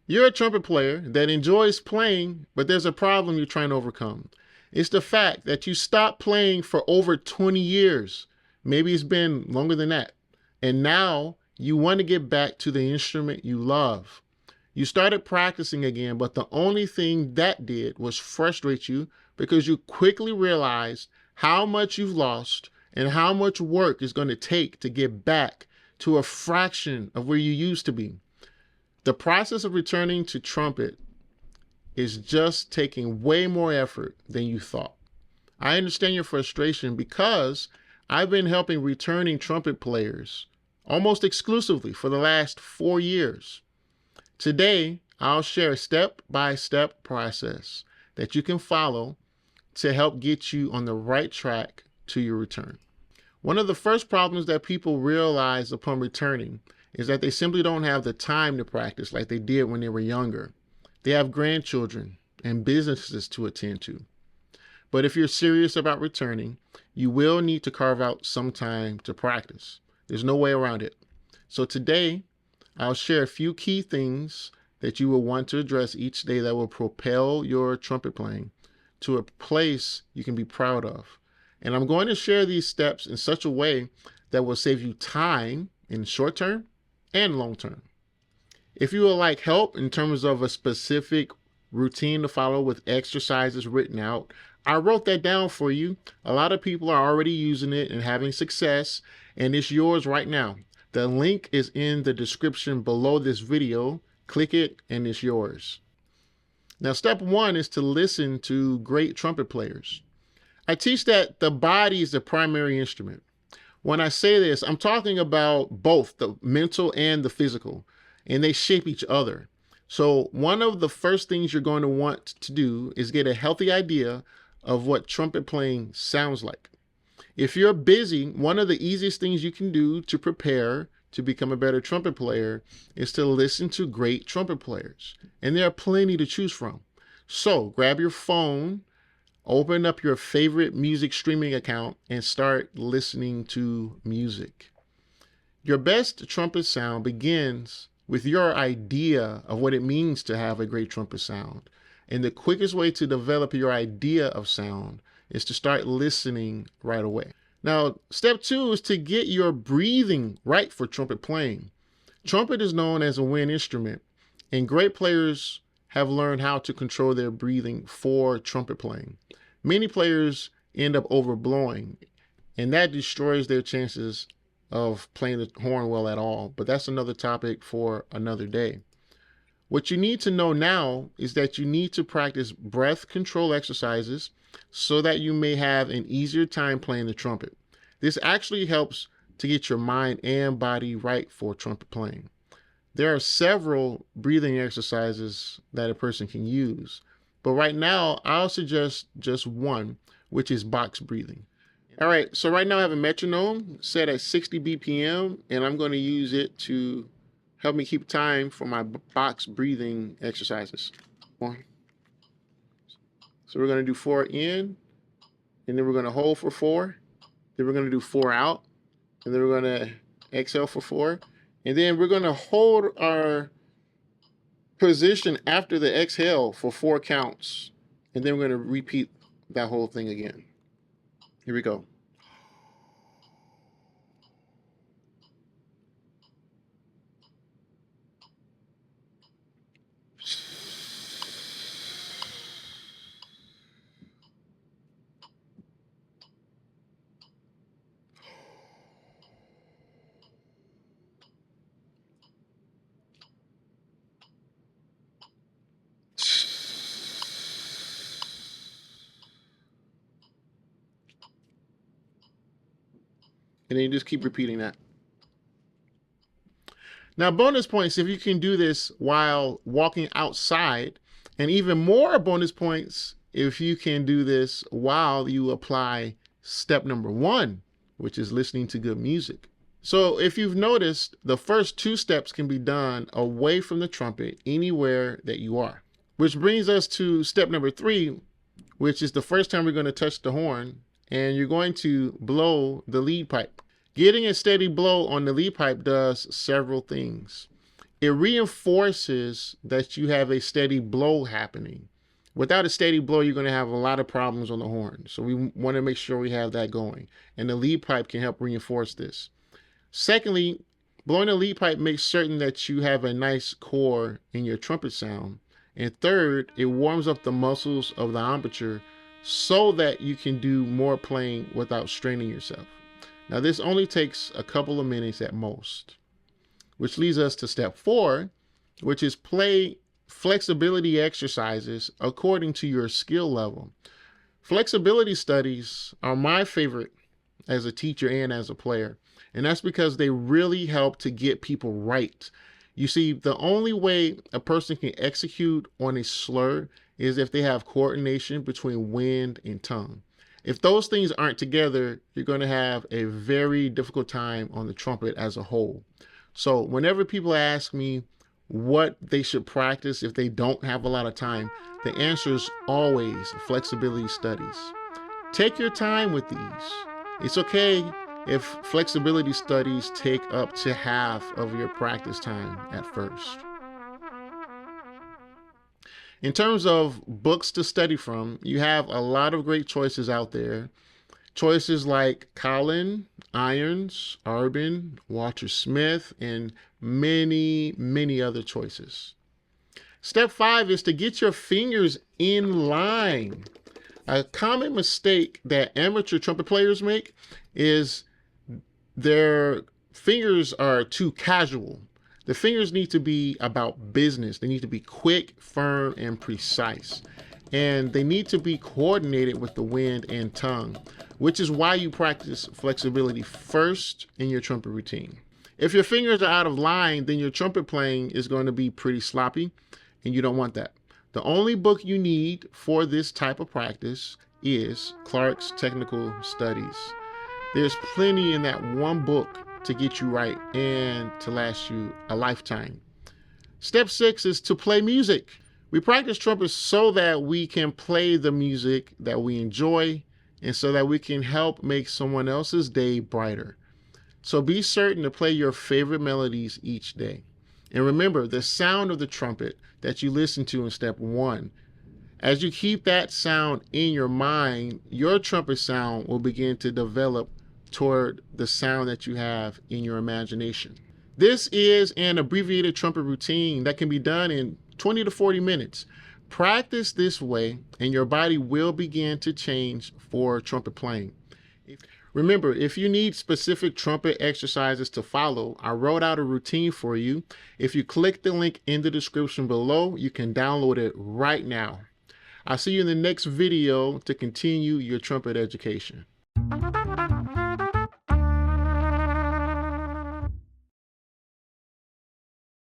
You're a trumpet player that enjoys playing, but there's a problem you're trying to overcome. It's the fact that you stopped playing for over 20 years. Maybe it's been longer than that. And now you want to get back to the instrument you love. You started practicing again, but the only thing that did was frustrate you because you quickly realized how much you've lost and how much work it's going to take to get back to a fraction of where you used to be. The process of returning to trumpet is just taking way more effort than you thought. I understand your frustration because I've been helping returning trumpet players almost exclusively for the last 4 years. Today, I'll share a step-by-step process that you can follow to help get you on the right track to your return. One of the first problems that people realize upon returning is that they simply don't have the time to practice like they did when they were younger. They have grandchildren and businesses to attend to. But if you're serious about returning, you will need to carve out some time to practice. There's no way around it. So today, I'll share a few key things that you will want to address each day that will propel your trumpet playing to a place you can be proud of. And I'm going to share these steps in such a way that will save you time in the short term and long term. If you would like help in terms of a specific routine to follow with exercises written out, I wrote that down for you. A lot of people are already using it and having success, and it's yours right now. The link is in the description below this video. Click it and it's yours. Now, step 1 is to listen to great trumpet players. I teach that the body is the primary instrument. When I say this, I'm talking about both the mental and the physical, and they shape each other. So one of the first things you're going to want to do is get a healthy idea of what trumpet playing sounds like. If you're busy, one of the easiest things you can do to prepare to become a better trumpet player is to listen to great trumpet players. And there are plenty to choose from. So grab your phone, open up your favorite music streaming account, and start listening to music. Your best trumpet sound begins with your idea of what it means to have a great trumpet sound. And the quickest way to develop your idea of sound is to start listening right away. Now, step 2 is to get your breathing right for trumpet playing. Trumpet is known as a wind instrument, and great players have learned how to control their breathing for trumpet playing. Many players end up overblowing, and that destroys their chances of playing the horn well at all. But that's another topic for another day. What you need to know now is that you need to practice breath control exercises so that you may have an easier time playing the trumpet. This actually helps to get your mind and body right for trumpet playing. There are several breathing exercises that a person can use, but right now I'll suggest just one, which is box breathing. All right, so right now I have a metronome set at 60 BPM, and I'm going to use it to help me keep time for my box breathing exercises. One. So we're going to do 4 in, and then we're going to hold for 4. Then we're going to do 4 out, and then we're going to exhale for 4. And then we're going to hold our position after the exhale for 4 counts. And then we're going to repeat that whole thing again. Here we go. And then you just keep repeating that. Now, bonus points if you can do this while walking outside, and even more bonus points if you can do this while you apply step number 1, which is listening to good music. So if you've noticed, the first 2 steps can be done away from the trumpet anywhere that you are. Which brings us to step number 3, which is the first time we're going to touch the horn, and you're going to blow the lead pipe. Getting a steady blow on the lead pipe does several things. it reinforces that you have a steady blow happening. Without a steady blow, you're going to have a lot of problems on the horn. So we want to make sure we have that going. And the lead pipe can help reinforce this. Secondly, blowing a lead pipe makes certain that you have a nice core in your trumpet sound. And third, it warms up the muscles of the embouchure so that you can do more playing without straining yourself. Now, this only takes a couple of minutes at most, which leads us to step 4, which is play flexibility exercises according to your skill level. Flexibility studies are my favorite as a teacher and as a player, and that's because they really help to get people right. You see, the only way a person can execute on a slur is if they have coordination between wind and tongue. If those things aren't together, you're going to have a very difficult time on the trumpet as a whole. So whenever people ask me what they should practice if they don't have a lot of time, the answer is always flexibility studies. Take your time with these. It's okay if flexibility studies take up to half of your practice time at first. In terms of books to study from, you have a lot of great choices out there. Choices like Colin, Irons, Urban, Walter Smith, and many, many other choices. Step 5 is to get your fingers in line. A common mistake that amateur trumpet players make is their fingers are too casual. The fingers need to be about business. They need to be quick, firm, and precise. And they need to be coordinated with the wind and tongue, which is why you practice flexibility first in your trumpet routine. If your fingers are out of line, then your trumpet playing is going to be pretty sloppy, and you don't want that. The only book you need for this type of practice is Clark's Technical Studies. There's plenty in that one book to get you right and to last you a lifetime. Step 6 is to play music. We practice trumpet so that we can play the music that we enjoy and so that we can help make someone else's day brighter. So be certain to play your favorite melodies each day. And remember the sound of the trumpet that you listen to in step 1. As you keep that sound in your mind, your trumpet sound will begin to develop toward the sound that you have in your imagination. This is an abbreviated trumpet routine that can be done in 20 to 40 minutes. Practice this way and your body will begin to change for trumpet playing. Remember, if you need specific trumpet exercises to follow, I wrote out a routine for you. If you click the link in the description below, you can download it right now. I'll see you in the next video to continue your trumpet education.